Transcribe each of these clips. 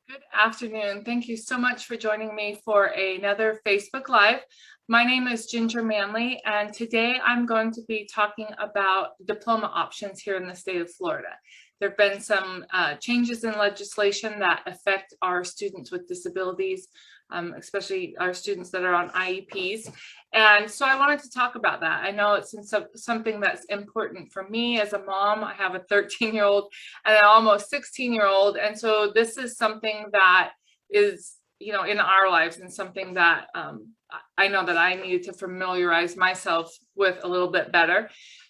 Good afternoon. Thank you so much for joining me for another Facebook Live. My name is Ginger Manley, and today I'm going to be talking about diploma options here in the state of Florida. There have been some changes in legislation that affect our students with disabilities, especially our students that are on IEPs. And so I wanted to talk about that. I know it's something that's important for me as a mom. I have a 13-year-old and an almost 16-year-old. And so this is something that is, in our lives, and something that I know that I needed to familiarize myself with a little bit better.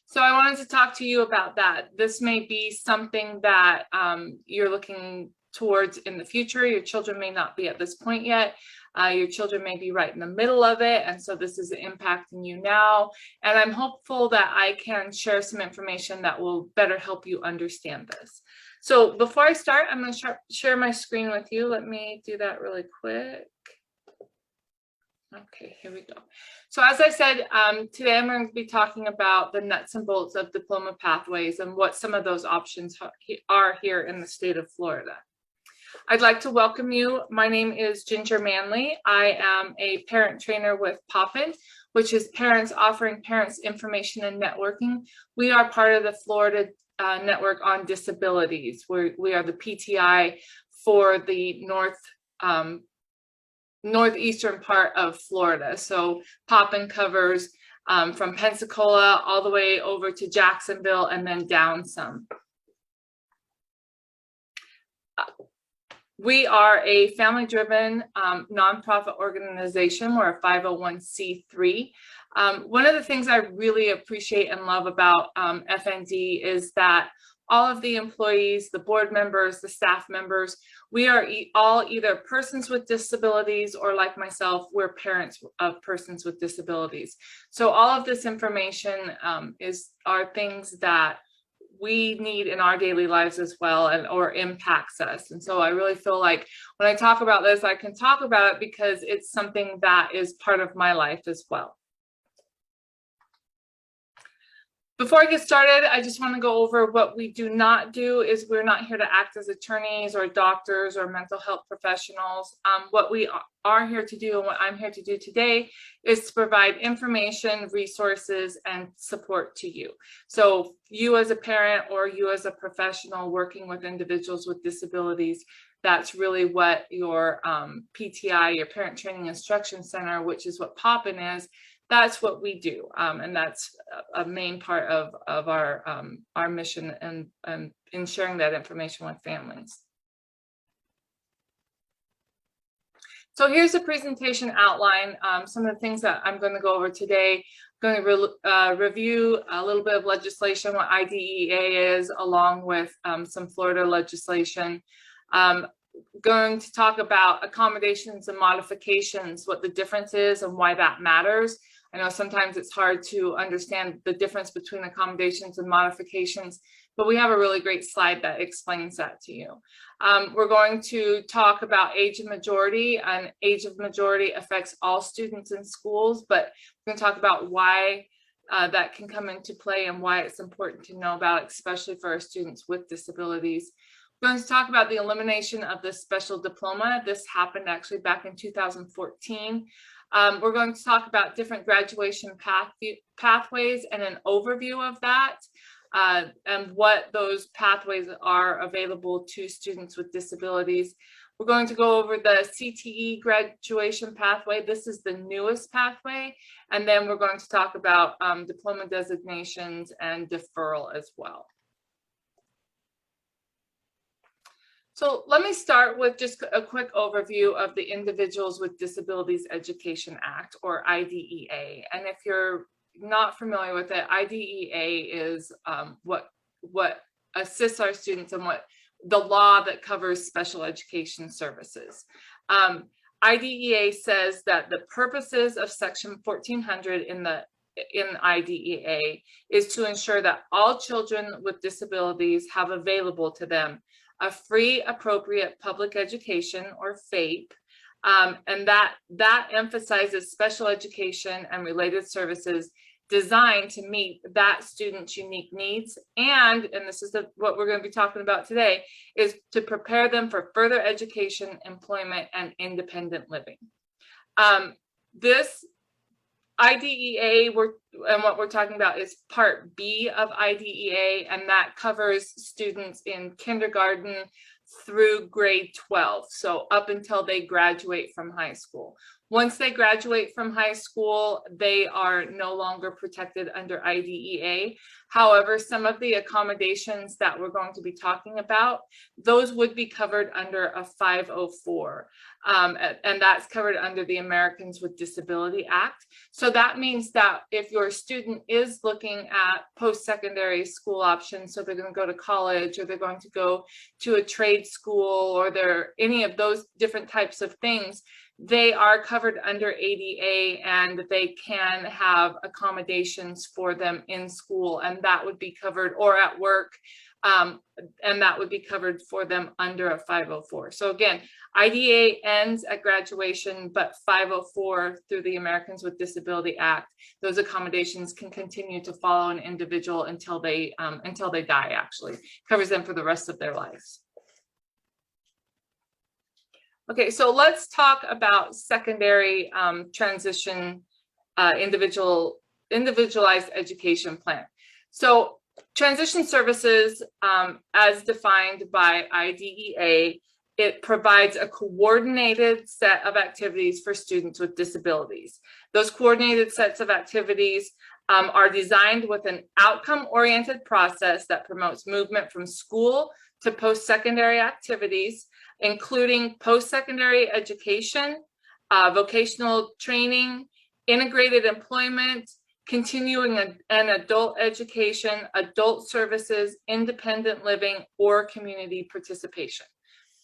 So I wanted to talk to you about that. This may be something that you're looking towards in the future. Your children may not be at this point yet. Your children may be right in the middle of it, and so this is impacting you now. And I'm hopeful that I can share some information that will better help you understand this. So before I start, I'm going to share my screen with you. Let me do that really quick. Okay, here we go. So as I said, today I'm going to be talking about the nuts and bolts of diploma pathways and what some of those options are here in the state of Florida. I'd like to welcome you. My name is Ginger Manley. I am a parent trainer with Poppin, which is Parents Offering Parents Information and Networking. We are part of the Florida Network on Disabilities. We are the PTI for the northeastern part of Florida. So Poppin covers from Pensacola all the way over to Jacksonville and then down some. We are a family-driven nonprofit organization. We're a 501c3. One of the things I really appreciate and love about FND is that all of the employees, the board members, the staff members, we are all either persons with disabilities or, like myself, we're parents of persons with disabilities. So all of this information are things that we need in our daily lives as well, or impacts us. And so I really feel like when I talk about this, I can talk about it because it's something that is part of my life as well. Before I get started, I just want to go over what we do not do. Is we're not here to act as attorneys or doctors or mental health professionals. What we are here to do, and what I'm here to do today, is to provide information, resources, and support to you. So you as a parent or you as a professional working with individuals with disabilities, that's really what your PTI, your Parent Training Instruction Center, which is what Poppin is, that's what we do, and that's a main part of our mission and in sharing that information with families. So here's a presentation outline. Some of the things that I'm going to go over today. I'm going to review a little bit of legislation, what IDEA is, along with some Florida legislation. Going to talk about accommodations and modifications, what the difference is and why that matters. I know sometimes it's hard to understand the difference between accommodations and modifications, but we have a really great slide that explains that to you. We're going to talk about age of majority, and age of majority affects all students in schools, but we're going to talk about why that can come into play and why it's important to know about, especially for our students with disabilities. We're going to talk about the elimination of the special diploma. This happened actually back in 2014. We're going to talk about different graduation pathways and an overview of that, and what those pathways are available to students with disabilities. We're going to go over the CTE graduation pathway. This is the newest pathway. And then we're going to talk about diploma designations and deferral as well. So let me start with just a quick overview of the Individuals with Disabilities Education Act, or IDEA. And if you're not familiar with it, IDEA is what assists our students and what the law that covers special education services. IDEA says that the purposes of Section 1400 in IDEA is to ensure that all children with disabilities have available to them a free, appropriate public education, or FAPE, and that emphasizes special education and related services designed to meet that student's unique needs. And this is what we're going to be talking about today, is to prepare them for further education, employment, and independent living. This IDEA, and what we're talking about is part B of IDEA, and that covers students in kindergarten through grade 12, so up until they graduate from high school. Once they graduate from high school, they are no longer protected under IDEA. However, some of the accommodations that we're going to be talking about, those would be covered under a 504, and that's covered under the Americans with Disability Act. So that means that if your student is looking at post-secondary school options, so they're going to go to college, or they're going to go to a trade school, or they're any of those different types of things, they are covered under ADA, and they can have accommodations for them in school, and that would be covered, or at work, and that would be covered for them under a 504. So again, IDEA ends at graduation, but 504 through the Americans with Disability Act, those accommodations can continue to follow an individual until they die. Actually, covers them for the rest of their lives. Okay, so let's talk about secondary transition individualized education plan. So transition services, as defined by IDEA, it provides a coordinated set of activities for students with disabilities. Those coordinated sets of activities are designed with an outcome-oriented process that promotes movement from school to post-secondary activities, including post-secondary education, vocational training, integrated employment, continuing and adult education, adult services, independent living, or community participation.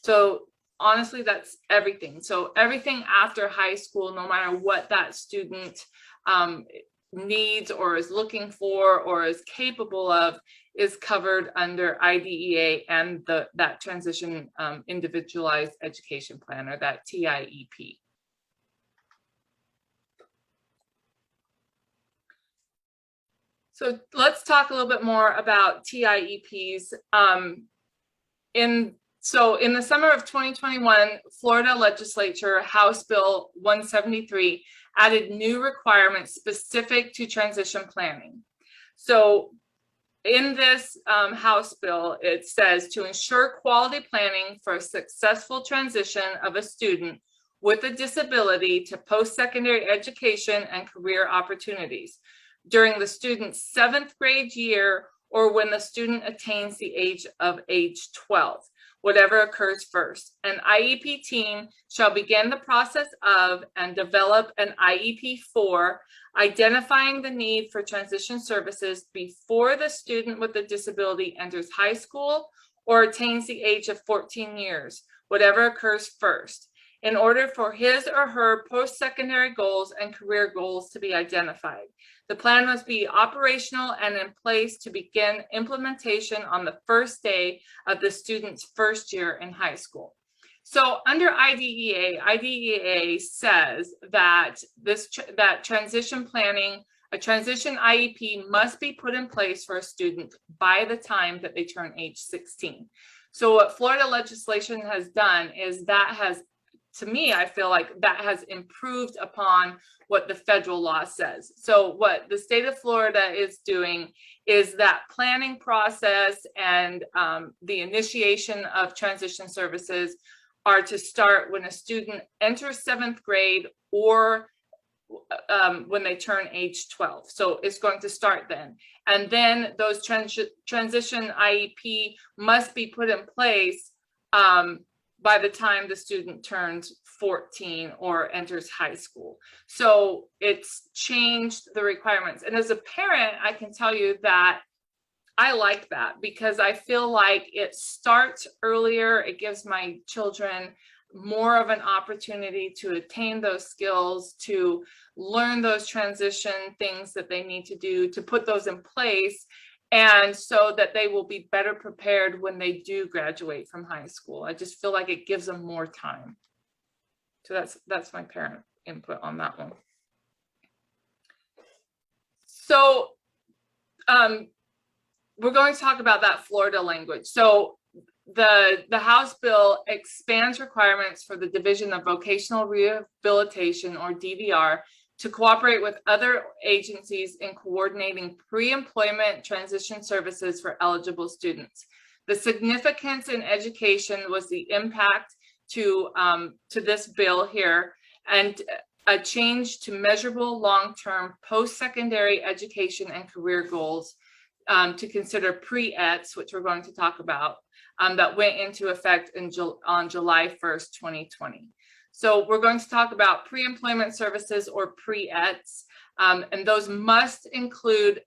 So honestly, that's everything. So everything after high school, no matter what that student needs or is looking for or is capable of, is covered under IDEA and that transition individualized education plan, or that TIEP. So let's talk a little bit more about TIEPs. In the summer of 2021, Florida legislature, House Bill 173, added new requirements specific to transition planning. So in this House bill, it says to ensure quality planning for a successful transition of a student with a disability to post-secondary education and career opportunities during the student's 7th grade year, or when the student attains the age of 12, whatever occurs first. An IEP team shall begin the process of and develop an IEP for identifying the need for transition services before the student with the disability enters high school or attains the age of 14 years, whatever occurs first, in order for his or her post-secondary goals and career goals to be identified. The plan must be operational and in place to begin implementation on the first day of the student's first year in high school. So under IDEA says that that transition planning, a transition IEP must be put in place for a student by the time that they turn age 16. So what Florida legislation has done is that has, to me, I feel like that has improved upon what the federal law says. So what the state of Florida is doing is that planning process and the initiation of transition services are to start when a student enters 7th grade or when they turn age 12. So it's going to start then. And then those transition IEP must be put in place by the time the student turns 14 or enters high school. So it's changed the requirements. And as a parent, I can tell you that I like that because I feel like it starts earlier. It gives my children more of an opportunity to attain those skills, to learn those transition things that they need to do, to put those in place, and so that they will be better prepared when they do graduate from high school. I just feel like it gives them more time. So that's my parent input on that one. So we're going to talk about that Florida language. So the House bill expands requirements for the Division of Vocational Rehabilitation, or DVR, to cooperate with other agencies in coordinating pre-employment transition services for eligible students. The significance in education was the impact to this bill here, and a change to measurable long-term post-secondary education and career goals to consider pre-ETs, which we're going to talk about, that went into effect on July 1st, 2020. So we're going to talk about pre-employment services, or pre-ETs, and those must include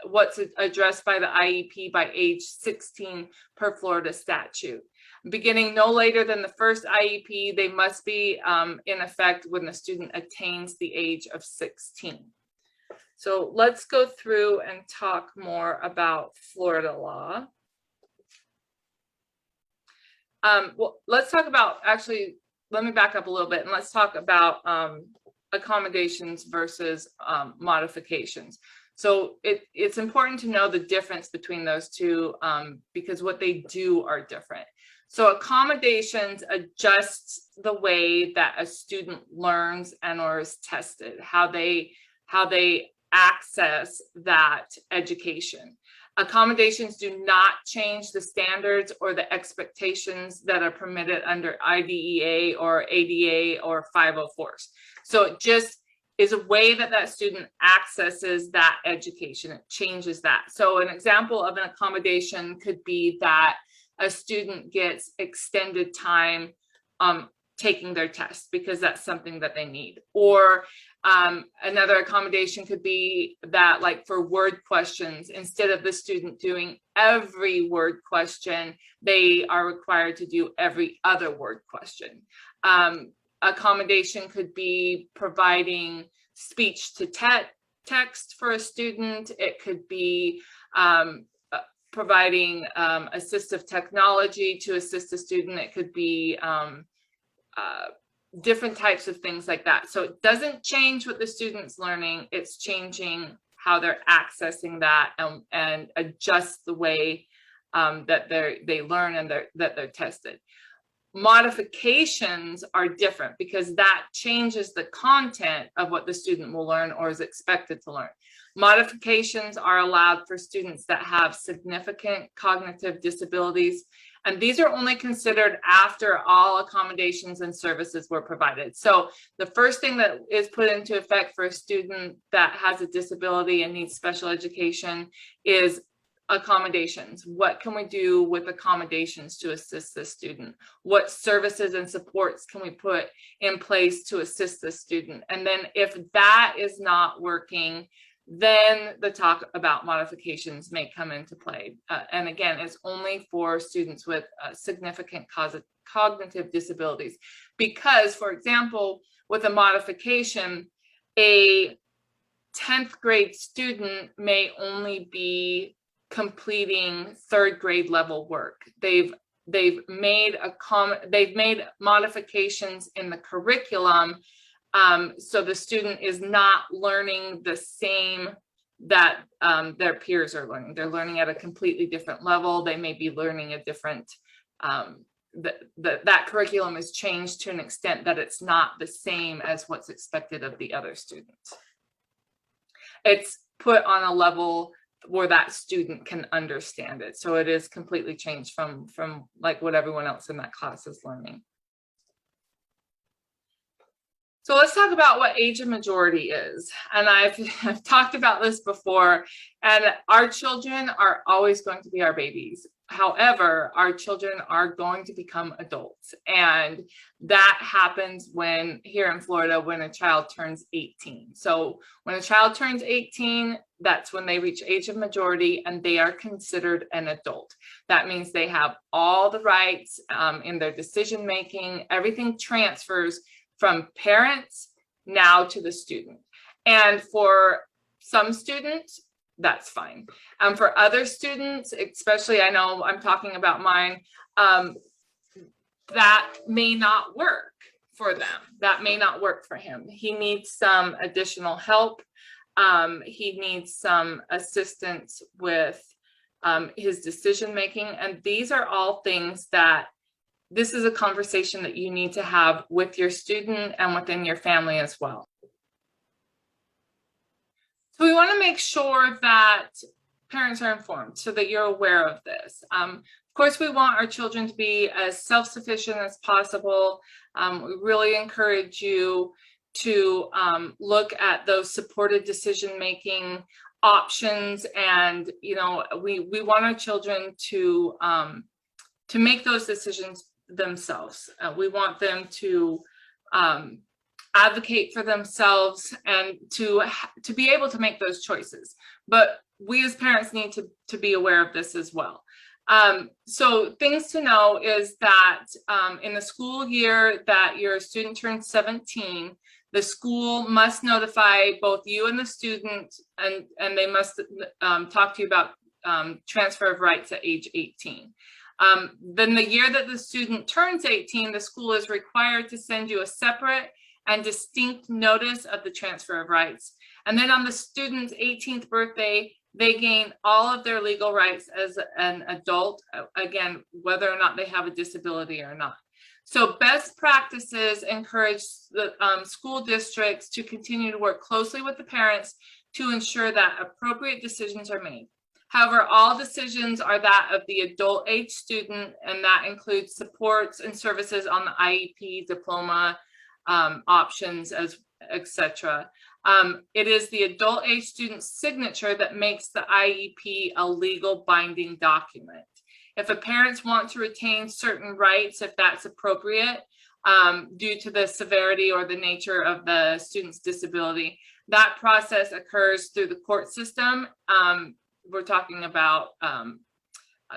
what's addressed by the IEP by age 16 per Florida statute. Beginning no later than the first IEP, they must be in effect when the student attains the age of 16. So let's go through and talk more about Florida law. Well, let's talk about, actually, let me back up a little bit and let's talk about accommodations versus modifications. So it's important to know the difference between those two because what they do are different. So accommodations adjusts the way that a student learns and or is tested, how they access that education. Accommodations do not change the standards or the expectations that are permitted under IDEA or ADA or 504s. So it just is a way that that student accesses that education. It changes that. So an example of an accommodation could be that a student gets extended time taking their test because that's something that they need. Or another accommodation could be that, like for word questions, instead of the student doing every word question, they are required to do every other word question. Accommodation could be providing speech to text for a student. It could be providing assistive technology to assist a student. It could be different types of things like that. So it doesn't change what the student's learning, it's changing how they're accessing that and adjust the way that they learn and that they're tested. Modifications are different because that changes the content of what the student will learn or is expected to learn. Modifications are allowed for students that have significant cognitive disabilities, and these are only considered after all accommodations and services were provided. So the first thing that is put into effect for a student that has a disability and needs special education is accommodations. What can we do with accommodations to assist the student? What services and supports can we put in place to assist the student? And then if that is not working, then the talk about modifications may come into play. And again, it's only for students with significant cognitive disabilities. Because, for example, with a modification, a 10th grade student may only be completing 3rd grade level work. They've made modifications in the curriculum, so the student is not learning the same that their peers are learning. They're learning at a completely different level. They may be learning a different, that curriculum is changed to an extent that it's not the same as what's expected of the other students. It's put on a level where that student can understand it. So it is completely changed from like what everyone else in that class is learning. So let's talk about what age of majority is. And I've talked about this before, and our children are always going to be our babies. However, our children are going to become adults, and that happens here in Florida, when a child turns 18. So when a child turns 18, that's when they reach age of majority and they are considered an adult. That means they have all the rights in their decision making. Everything transfers from parents now to the student. And for some students, that's fine. For other students, especially, I know I'm talking about mine, that may not work for them. That may not work for him. He needs some additional help. He needs some assistance with his decision making. And these are all things that this is a conversation that you need to have with your student and within your family as well. So we want to make sure that parents are informed so that you're aware of this. Of course, we want our children to be as self-sufficient as possible. We really encourage you to look at those supported decision-making options, and we want our children to make those decisions themselves. We want them to advocate for themselves and to be able to make those choices. But we as parents need to be aware of this as well. So things to know is that in the school year that your student turns 17, the school must notify both you and the student, and they must talk to you about transfer of rights at age 18. Then the year that the student turns 18, the school is required to send you a separate and distinct notice of the transfer of rights. And then on the student's 18th birthday, they gain all of their legal rights as an adult, again, whether or not they have a disability or not. So best practices encourage the school districts to continue to work closely with the parents to ensure that appropriate decisions are made. However, all decisions are that of the adult age student, and that includes supports and services on the IEP, diploma, options, etc. It is the adult age student's signature that makes the IEP a legal binding document. If a parent wants to retain certain rights, if that's appropriate, due to the severity or the nature of the student's disability, that process occurs through the court system. We're talking about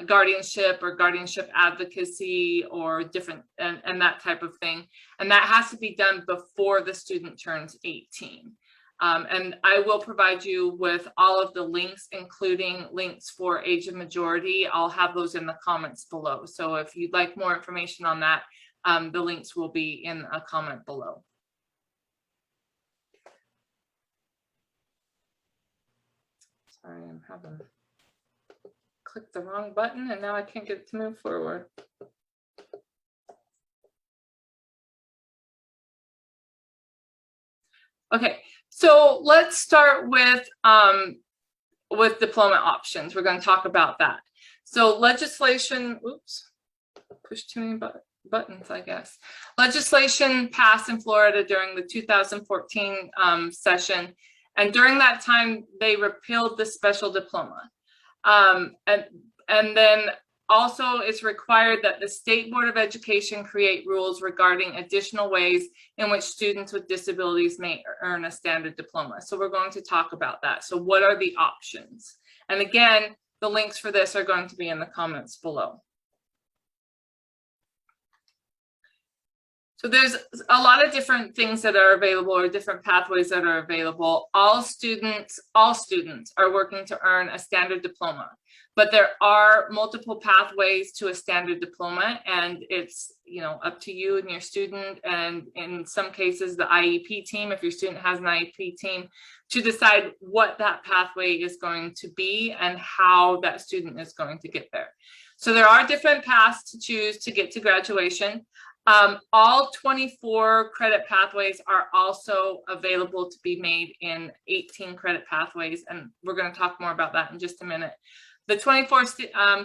guardianship or guardianship advocacy or different and that type of thing. And that has to be done before the student turns 18. And I will provide you with all of the links, including links for age of majority. I'll have those in the comments below. So if you'd like more information on that, the links will be in a comment below. Sorry, I'm having clicked the wrong button and now I can't get it to move forward. Okay, so let's start with diploma options. We're going to talk about that. So legislation, oops, pushed too many buttons, I guess. Legislation passed in Florida during the 2014 session. And during that time, they repealed the special diploma. And then also it's required that the State Board of Education create rules regarding additional ways in which students with disabilities may earn a standard diploma. So we're going to talk about that. So what are the options? And again, the links for this are going to be in the comments below. So there's a lot of different things that are available or different pathways that are available. All students are working to earn a standard diploma, but there are multiple pathways to a standard diploma, and it's up to you and your student, and in some cases the IEP team, if your student has an IEP team, to decide what that pathway is going to be and how that student is going to get there. So there are different paths to choose to get to graduation. All 24 credit pathways are also available to be made in 18 credit pathways, and we're going to talk more about that in just a minute. The 24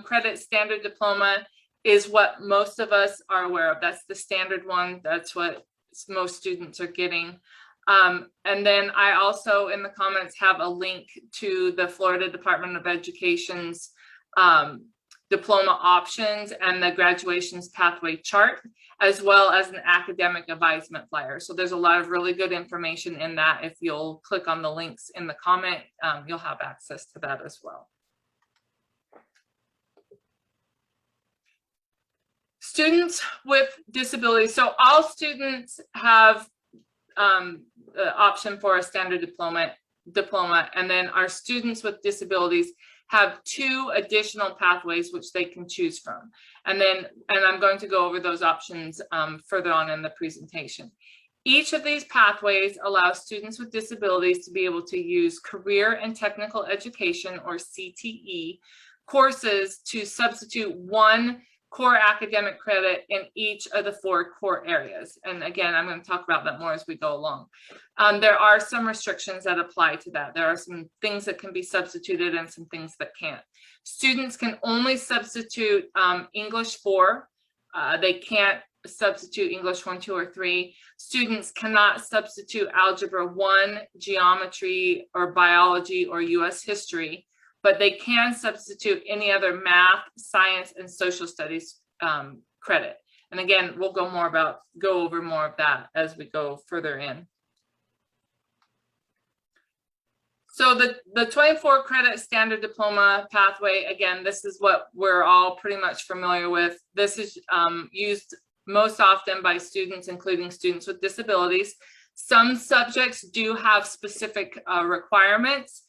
credit standard diploma is what most of us are aware of. That's the standard one. That's what most students are getting. And then I also in the comments have a link to the Florida Department of Education's diploma options and the graduations pathway chart, as well as an academic advisement flyer. So there's a lot of really good information in that. If you'll click on the links in the comment, you'll have access to that as well. Students with disabilities. So all students have the option for a standard diploma, and then our students with disabilities have 2 additional pathways which they can choose from. And I'm going to go over those options further on in the presentation. Each of these pathways allows students with disabilities to be able to use career and technical education, or CTE, courses to substitute 1 core academic credit in each of the 4 core areas. And again, I'm going to talk about that more as we go along. There are some restrictions that apply to that. There are some things that can be substituted and some things that can't. Students can only substitute English 4. They can't substitute English 1, 2, or 3. Students cannot substitute Algebra 1, Geometry, or Biology, or US History, but they can substitute any other math, science, and social studies credit. And again, we'll go over more of that as we go further in. So the 24 credit standard diploma pathway, again, this is what we're all pretty much familiar with. This is used most often by students, including students with disabilities. Some subjects do have specific requirements,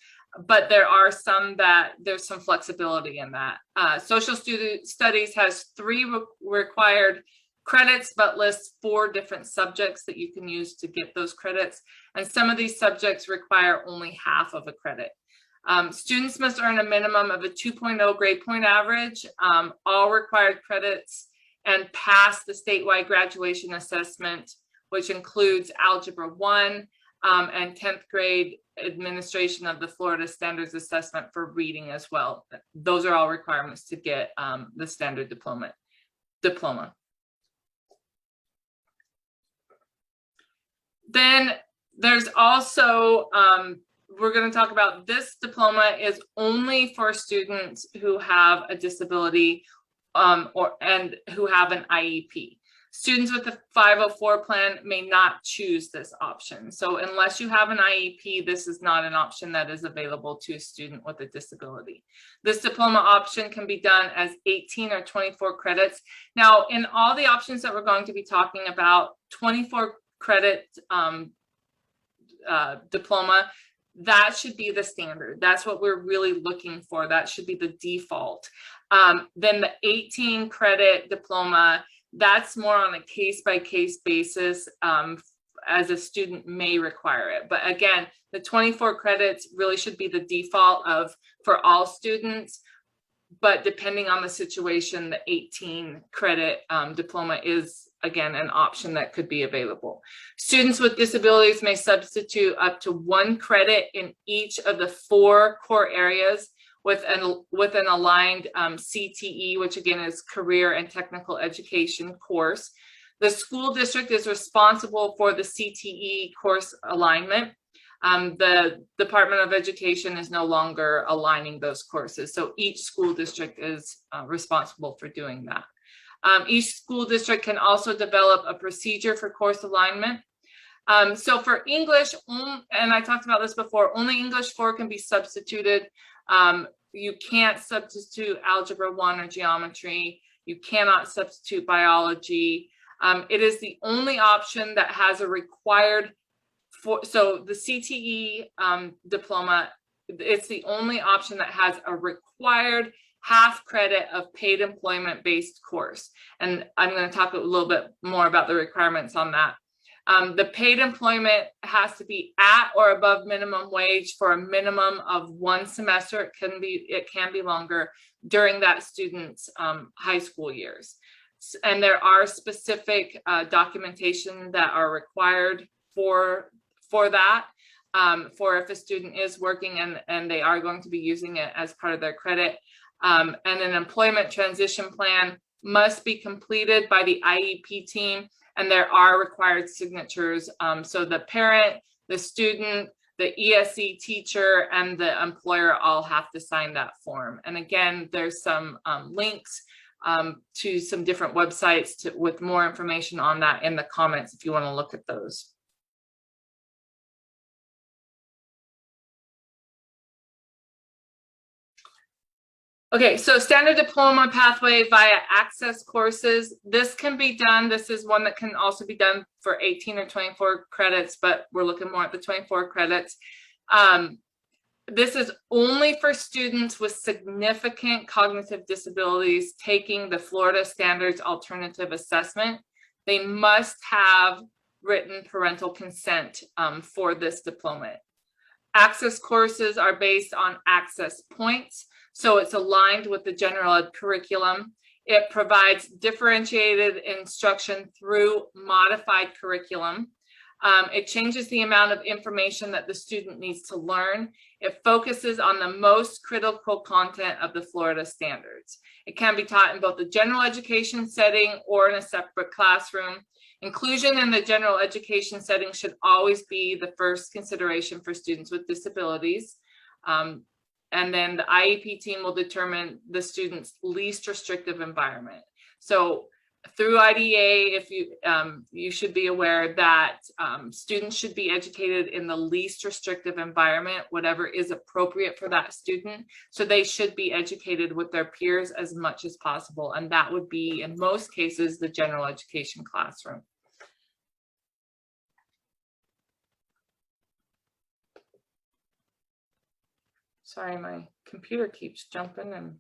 but there are some that there's some flexibility in that. Social studies has 3 required credits, but lists 4 different subjects that you can use to get those credits. And some of these subjects require only half of a credit. Students must earn a minimum of a 2.0 grade point average, all required credits, and pass the statewide graduation assessment, which includes Algebra 1 and 10th grade administration of the Florida Standards Assessment for reading as well. Those are all requirements to get the standard diploma. Then there's also, we're going to talk about this diploma is only for students who have a disability and who have an IEP. Students with the 504 plan may not choose this option. So unless you have an IEP, this is not an option that is available to a student with a disability. This diploma option can be done as 18 or 24 credits. Now, in all the options that we're going to be talking about, 24 credit diploma, that should be the standard. That's what we're really looking for. That should be the default. Then the 18 credit diploma, that's more on a case-by-case basis, as a student may require it. But again, the 24 credits really should be the default for all students. But depending on the situation, the 18 credit diploma is, again, an option that could be available. Students with disabilities may substitute up to 1 credit in each of the 4 core areas with an aligned CTE, which again is career and technical education course. The school district is responsible for the CTE course alignment. The Department of Education is no longer aligning those courses. So each school district is responsible for doing that. Each school district can also develop a procedure for course alignment. So for English, and I talked about this before, only English 4 can be substituted. You can't substitute Algebra 1 or Geometry. You cannot substitute Biology. It is the only option that has a required, so the CTE diploma, it's the only option that has a required half credit of paid employment-based course. And I'm going to talk a little bit more about the requirements on that. The paid employment has to be at or above minimum wage for a minimum of 1 semester. It can be longer during that student's high school years. And there are specific documentation that are required for that, for if a student is working and they are going to be using it as part of their credit. And an employment transition plan must be completed by the IEP team. And there are required signatures. So the parent, the student, the ESE teacher, and the employer all have to sign that form. And again, there's some links to some different websites with more information on that in the comments if you want to look at those. Okay, so standard diploma pathway via access courses. This can be done. This is one that can also be done for 18 or 24 credits, but we're looking more at the 24 credits. This is only for students with significant cognitive disabilities taking the Florida Standards Alternative Assessment. They must have written parental consent for this diploma. Access courses are based on access points, so it's aligned with the general ed curriculum. It provides differentiated instruction through modified curriculum. It changes the amount of information that the student needs to learn. It focuses on the most critical content of the Florida standards. It can be taught in both the general education setting or in a separate classroom. Inclusion in the general education setting should always be the first consideration for students with disabilities. And then the IEP team will determine the student's least restrictive environment. So through IDEA, if you should be aware that students should be educated in the least restrictive environment, whatever is appropriate for that student. So they should be educated with their peers as much as possible. And that would be, in most cases, the general education classroom. Sorry, my computer keeps jumping and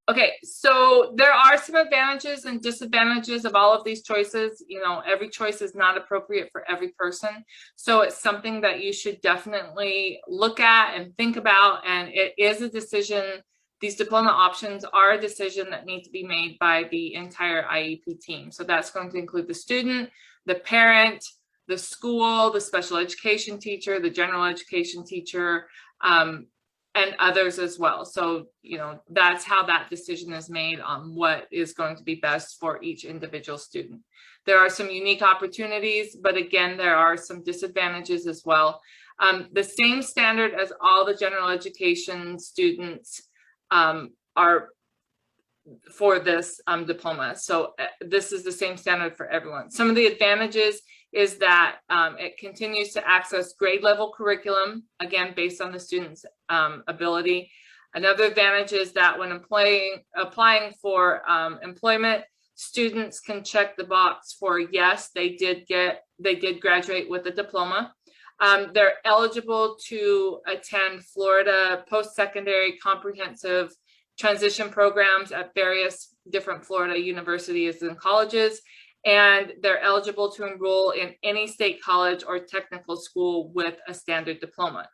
okay, so there are some advantages and disadvantages of all of these choices. You know, every choice is not appropriate for every person. So it's something that you should definitely look at and think about. And it is a decision. These diploma options are a decision that need to be made by the entire IEP team. So that's going to include the student, the parent, the school, the special education teacher, the general education teacher, and others as well. So, you know, that's how that decision is made on what is going to be best for each individual student. There are some unique opportunities, but again, there are some disadvantages as well. The same standard as all the general education students are for this diploma. So this is the same standard for everyone. Some of the advantages is that it continues to access grade level curriculum, again, based on the student's ability. Another advantage is that when applying for employment, students can check the box for yes, they did graduate with a diploma. They're eligible to attend Florida post-secondary comprehensive transition programs at various different Florida universities and colleges, and they're eligible to enroll in any state college or technical school with a standard diploma.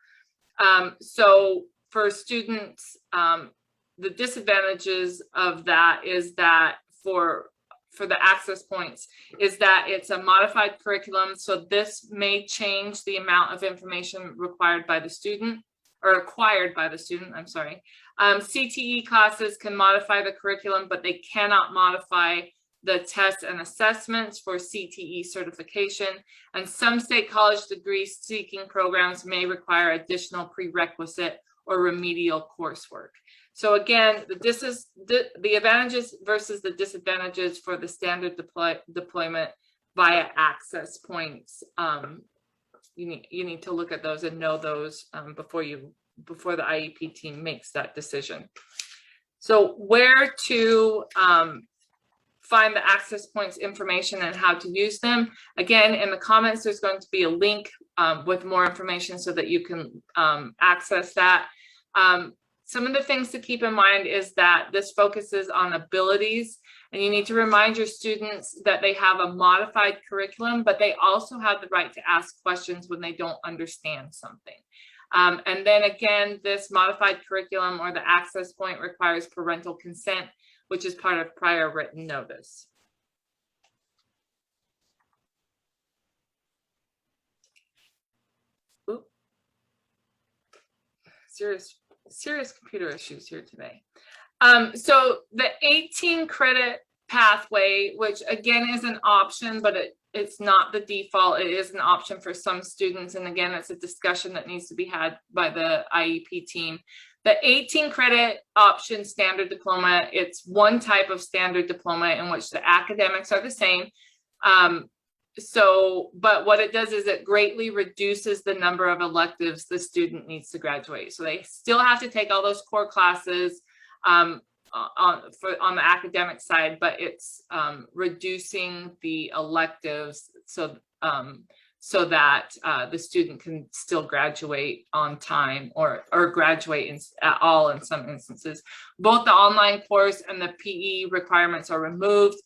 So for students, the disadvantages of that is that for the access points is that it's a modified curriculum. So this may change the amount of information required by the student or acquired by the student, I'm sorry. CTE classes can modify the curriculum, but they cannot modify the tests and assessments for CTE certification. And some state college degree seeking programs may require additional prerequisite or remedial coursework. So again, this is the advantages versus the disadvantages for the standard deployment via access points. You need to look at those and know those before the IEP team makes that decision. So where to find the access points information and how to use them. Again, in the comments, there's going to be a link with more information so that you can access that. Some of the things to keep in mind is that this focuses on abilities, and you need to remind your students that they have a modified curriculum, but they also have the right to ask questions when they don't understand something. And then again, this modified curriculum or the access point requires parental consent, which is part of prior written notice. Oop. Serious computer issues here today. So the 18 credit pathway, which again is an option, but it's not the default. It is an option for some students. And again, it's a discussion that needs to be had by the IEP team. The 18 credit option standard diploma, it's one type of standard diploma in which the academics are the same. But what it does is it greatly reduces the number of electives the student needs to graduate. So they still have to take all those core classes on the academic side, but it's reducing the electives so so that the student can still graduate on time or graduate at all in some instances. Both the online course and the PE requirements are removed.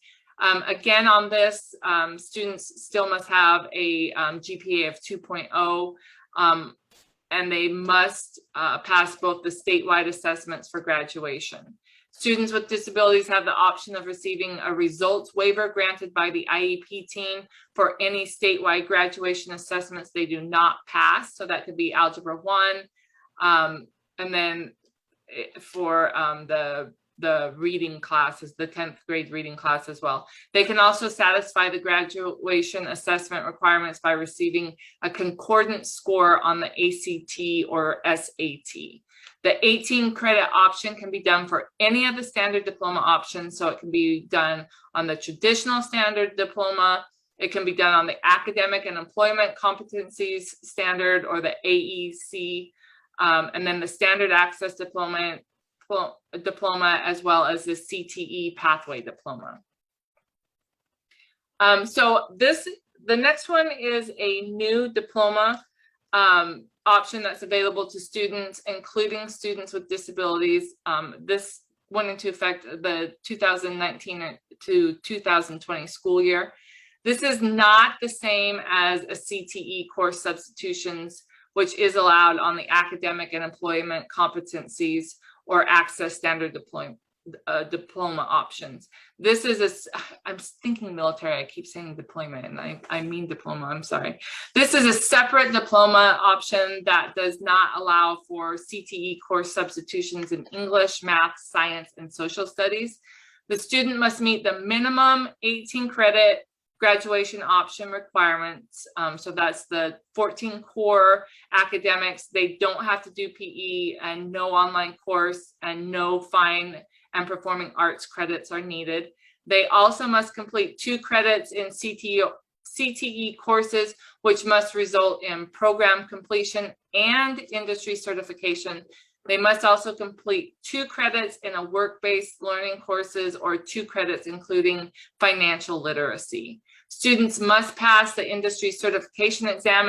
Again, on this, students still must have a GPA of 2.0, and they must pass both the statewide assessments for graduation. Students with disabilities have the option of receiving a results waiver granted by the IEP team for any statewide graduation assessments they do not pass. So that could be Algebra 1, and then for the reading classes, the 10th grade reading class as well. They can also satisfy the graduation assessment requirements by receiving a concordant score on the ACT or SAT. The 18 credit option can be done for any of the standard diploma options. So it can be done on the traditional standard diploma. It can be done on the academic and employment competencies standard or the AEC, and then the standard access diploma, as well as the CTE pathway diploma. So the next one is a new diploma option that's available to students, including students with disabilities. This went into effect the 2019 to 2020 school year. This is not the same as a CTE course substitutions, which is allowed on the academic and employment competencies or access standard diploma options. This is I'm thinking military, I keep saying deployment, and I mean diploma, I'm sorry. This is a separate diploma option that does not allow for CTE course substitutions in English, math, science, and social studies. The student must meet the minimum 18 credit graduation option requirements. So that's the 14 core academics. They don't have to do PE, and no online course, and no fine and performing arts credits are needed. They also must complete 2 credits in CTE courses, which must result in program completion and industry certification. They must also complete 2 credits in a work-based learning courses or 2 credits including financial literacy. Students must pass the industry certification exam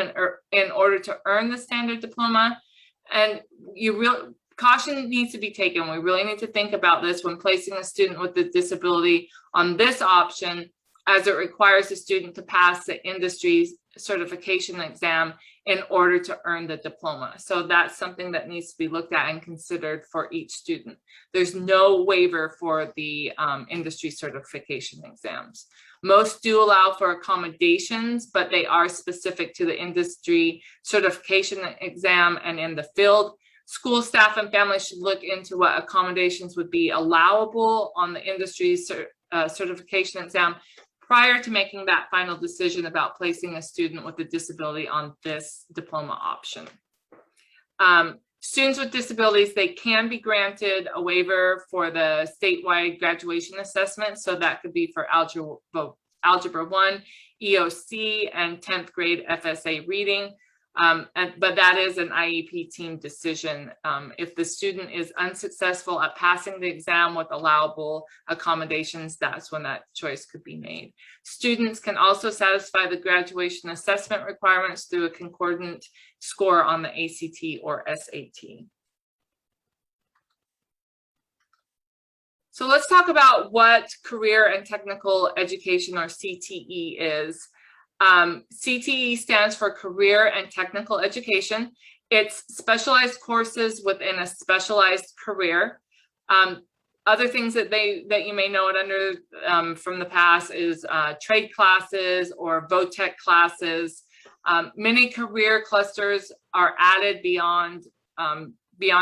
in order to earn the standard diploma. And caution needs to be taken. We really need to think about this when placing a student with a disability on this option, as it requires the student to pass the industry certification exam in order to earn the diploma. So that's something that needs to be looked at and considered for each student. There's no waiver for the industry certification exams. Most do allow for accommodations, but they are specific to the industry certification exam and in the field. School staff and families should look into what accommodations would be allowable on the industry certification exam prior to making that final decision about placing a student with a disability on this diploma option. Students with disabilities, they can be granted a waiver for the statewide graduation assessment. So that could be for Algebra 1, EOC, and 10th grade FSA reading. But that is an IEP team decision. If the student is unsuccessful at passing the exam with allowable accommodations, that's when that choice could be made. Students can also satisfy the graduation assessment requirements through a concordant score on the ACT or SAT. So let's talk about what career and technical education, or CTE, is. CTE stands for Career and Technical Education. It's specialized courses within a specialized career. Other things that you may know it under from the past is trade classes or VOTEC classes. Many career clusters are added beyond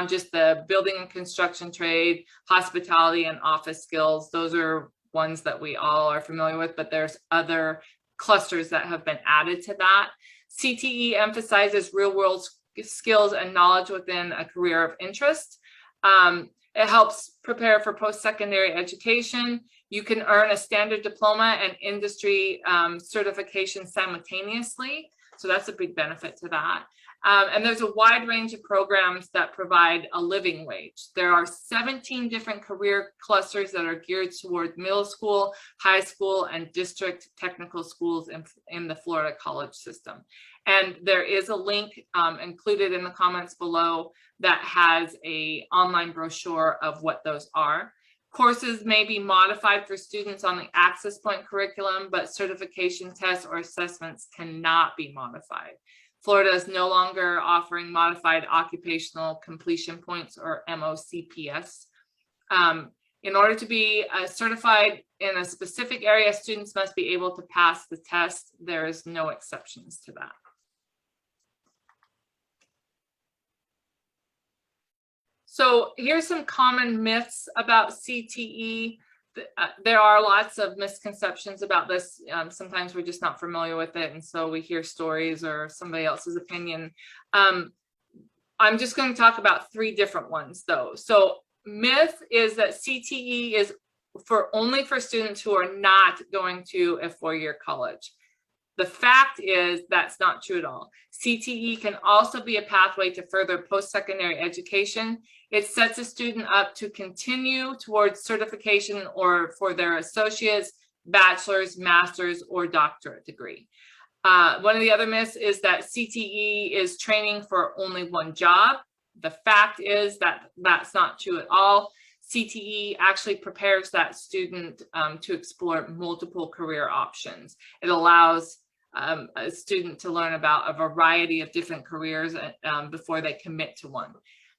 just the building and construction trade, hospitality, and office skills. Those are ones that we all are familiar with, but there's other clusters that have been added to that. CTE emphasizes real-world skills and knowledge within a career of interest. It helps prepare for post-secondary education. You can earn a standard diploma and industry certification simultaneously. So that's a big benefit to that. And there's a wide range of programs that provide a living wage. There are 17 different career clusters that are geared toward middle school, high school, and district technical schools in the Florida college system. And there is a link included in the comments below that has an online brochure of what those are. Courses may be modified for students on the Access Point curriculum, but certification tests or assessments cannot be modified. Florida is no longer offering modified occupational completion points, or MOCPS. In order to be certified in a specific area, students must be able to pass the test. There is no exceptions to that. So here's some common myths about CTE. There are lots of misconceptions about this. Sometimes we're just not familiar with it, and so we hear stories or somebody else's opinion. I'm just going to talk about 3 different ones, though. So myth is that CTE is only for students who are not going to a 4-year college. The fact is that's not true at all. CTE can also be a pathway to further post-secondary education. It sets a student up to continue towards certification or for their associate's, bachelor's, master's, or doctorate degree. One of the other myths is that CTE is training for only one job. The fact is that that's not true at all. CTE actually prepares that student to explore multiple career options. It allows a student to learn about a variety of different careers before they commit to one.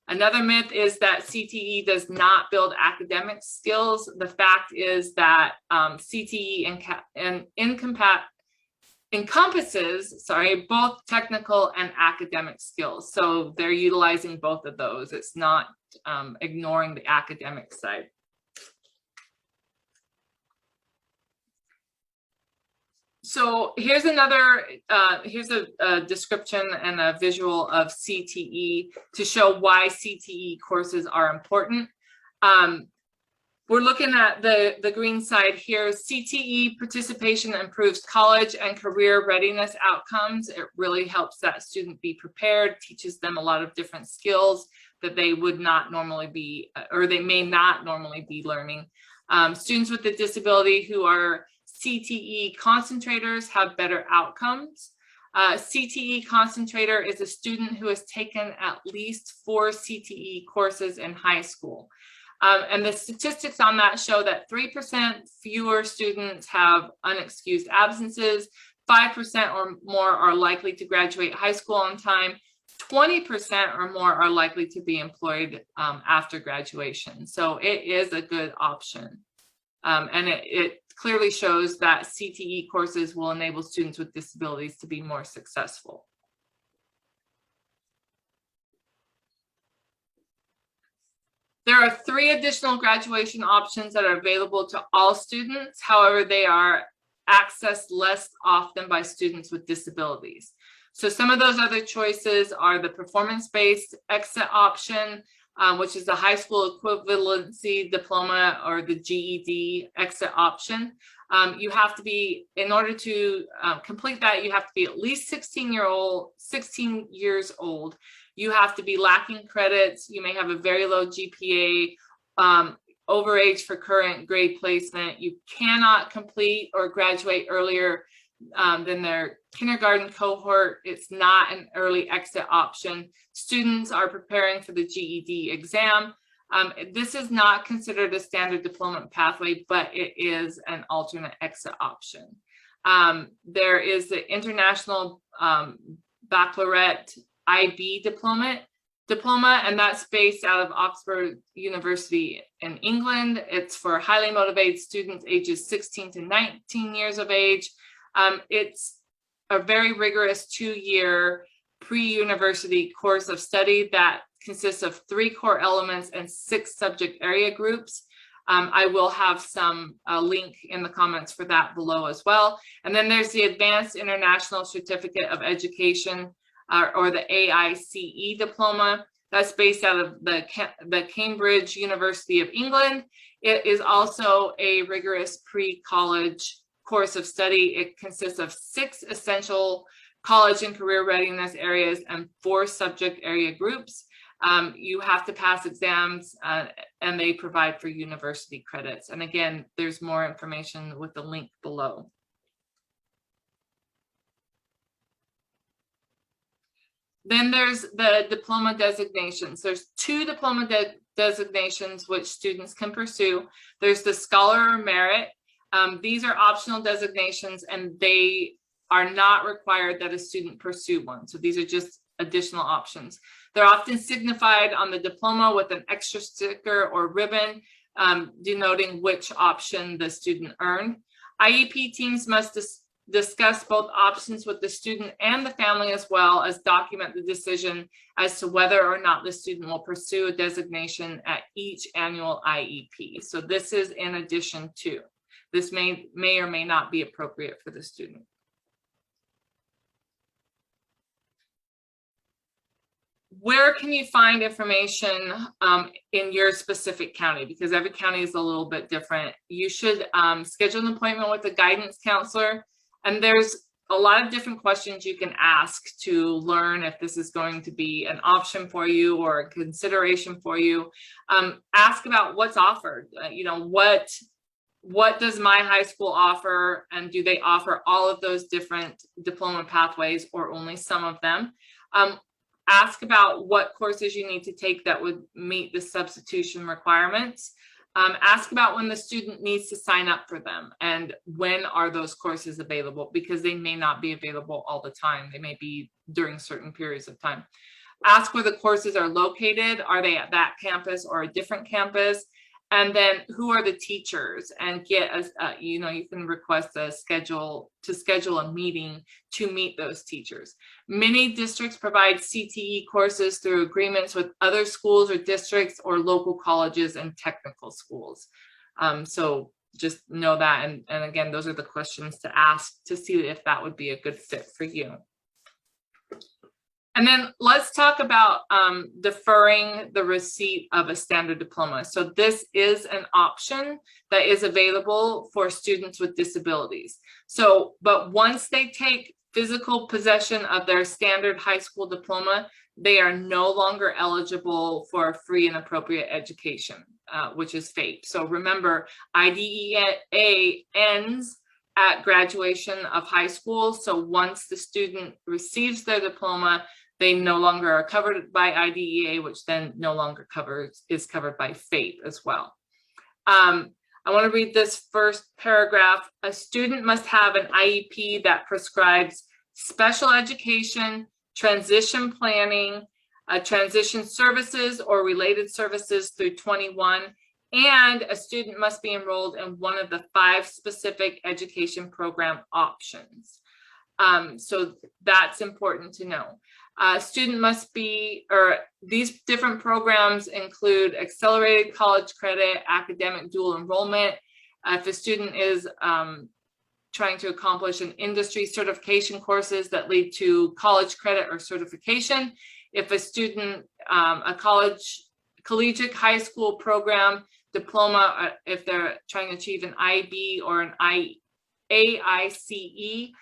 Another myth is that CTE does not build academic skills. The fact is that CTE encompasses both technical and academic skills. So they're utilizing both of those. It's not ignoring the academic side. So here's here's a description and a visual of CTE to show why CTE courses are important. We're looking at the green side here. CTE participation improves college and career readiness outcomes. It really helps that student be prepared, teaches them a lot of different skills that they would not normally be, or they may not normally be learning. Students with a disability who are CTE concentrators have better outcomes. CTE concentrator is a student who has taken at least 4 CTE courses in high school. And the statistics on that show that 3% fewer students have unexcused absences, 5% or more are likely to graduate high school on time, 20% or more are likely to be employed after graduation. So it is a good option. And it clearly shows that CTE courses will enable students with disabilities to be more successful. There are 3 additional graduation options that are available to all students. However, they are accessed less often by students with disabilities. So some of those other choices are the performance-based exit option, which is the high school equivalency diploma or the GED exit option. You have to be, in order to complete that, you have to be at least 16 years old. You have to be lacking credits. You may have a very low GPA, overage for current grade placement. You cannot complete or graduate earlier than their kindergarten cohort. It's not an early exit option. Students are preparing for the GED exam. This is not considered a standard diploma pathway, but it is an alternate exit option. There is the International Baccalaureate IB diploma, and that's based out of Oxford University in England. It's for highly motivated students ages 16 to 19 years of age. It's a very rigorous 2-year pre-university course of study that consists of 3 core elements and 6 subject area groups. I will have a link in the comments for that below as well. And then there's the Advanced International Certificate of Education, or the AICE diploma. That's based out of the Cambridge University of England. It is also a rigorous pre-college course of study. It consists of 6 essential college and career readiness areas, and 4 subject area groups. You have to pass exams, and they provide for university credits. And again, there's more information with the link below. Then there's the diploma designations. There's 2 diploma designations which students can pursue. There's the Scholar or Merit. These are optional designations, and they are not required that a student pursue one. So these are just additional options. They're often signified on the diploma with an extra sticker or ribbon denoting which option the student earned. IEP teams must discuss both options with the student and the family, as well as document the decision as to whether or not the student will pursue a designation at each annual IEP. So this is in addition to. This may or may not be appropriate for the student. Where can you find information in your specific county? Because every county is a little bit different. You should schedule an appointment with a guidance counselor, and there's a lot of different questions you can ask to learn if this is going to be an option for you or a consideration for you. Ask about what's offered. You know, what does my high school offer, and do they offer all of those different diploma pathways or only some of them? Ask about what courses you need to take that would meet the substitution requirements. Ask about when the student needs to sign up for them and when are those courses available, because they may not be available all the time. They may be during certain periods of time. Ask where the courses are located. Are they at that campus or a different campus? And then who are the teachers, and get you know, you can request a schedule a meeting to meet those teachers. Many districts provide CTE courses through agreements with other schools or districts or local colleges and technical schools. So just know that. And again, those are the questions to ask to see if that would be a good fit for you. And then let's talk about deferring the receipt of a standard diploma. So this is an option that is available for students with disabilities. So, but once they take physical possession of their standard high school diploma, they are no longer eligible for a free and appropriate education, which is FAPE. So remember, IDEA ends at graduation of high school. So once the student receives their diploma, they no longer are covered by IDEA, which then no longer is covered by FAPE as well. I want to read this first paragraph. A student must have an IEP that prescribes special education, transition planning, transition services or related services through 21, and a student must be enrolled in one of the 5 specific education program options. So that's important to know. Student must be, or these different programs include accelerated college credit, academic dual enrollment. If a student is trying to accomplish an industry certification courses that lead to college credit or certification. If a student, a collegiate high school program diploma, if they're trying to achieve an IB or an AICE,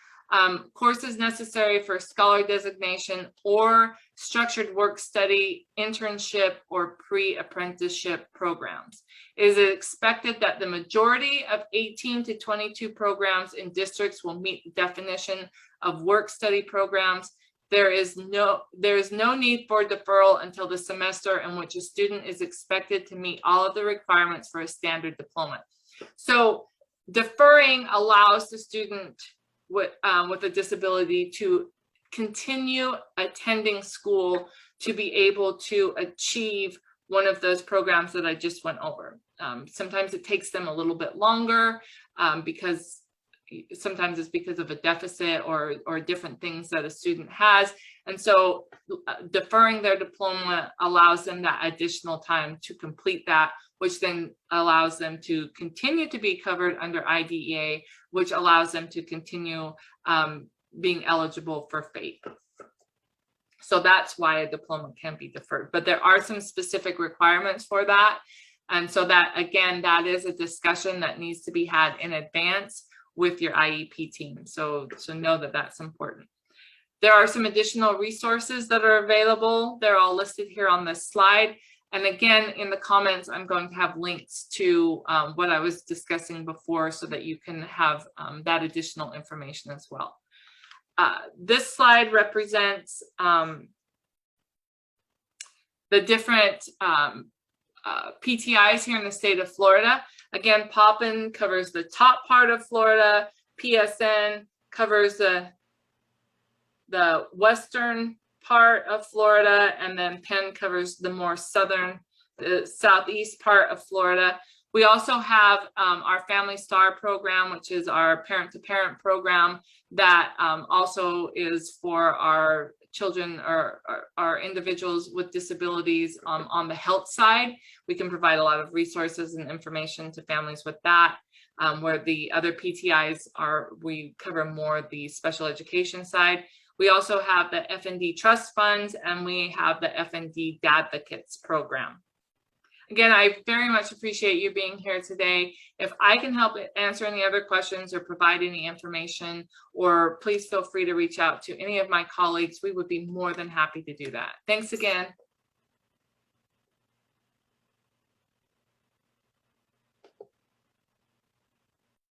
courses necessary for scholar designation or structured work study, internship, or pre-apprenticeship programs. It is expected that the majority of 18 to 22 programs in districts will meet the definition of work study programs. There is no need for deferral until the semester in which a student is expected to meet all of the requirements for a standard diploma. So deferring allows the student with a disability to continue attending school to be able to achieve one of those programs that I just went over. Sometimes it takes them a little bit longer because sometimes it's because of a deficit or different things that a student has. And so deferring their diploma allows them that additional time to complete that, which then allows them to continue to be covered under IDEA, which allows them to continue being eligible for FAPE. So that's why a diploma can be deferred, but there are some specific requirements for that. And so that, again, that is a discussion that needs to be had in advance with your IEP team. So know that that's important. There are some additional resources that are available. They're all listed here on this slide. And again, in the comments, I'm going to have links to what I was discussing before so that you can have that additional information as well. This slide represents the different PTIs here in the state of Florida. Again, Poppin covers the top part of Florida. PSN covers the western part of Florida, and then Penn covers the more southern, the southeast part of Florida. We also have our Family Star program, which is our parent-to-parent program that also is for our children or our individuals with disabilities on the health side. We can provide a lot of resources and information to families with that. Where the other PTIs are, we cover more the special education side. We also have the FND Trust Funds, and we have the FND Dadvocates program. Again, I very much appreciate you being here today. If I can help answer any other questions or provide any information, or please feel free to reach out to any of my colleagues. We would be more than happy to do that. Thanks again.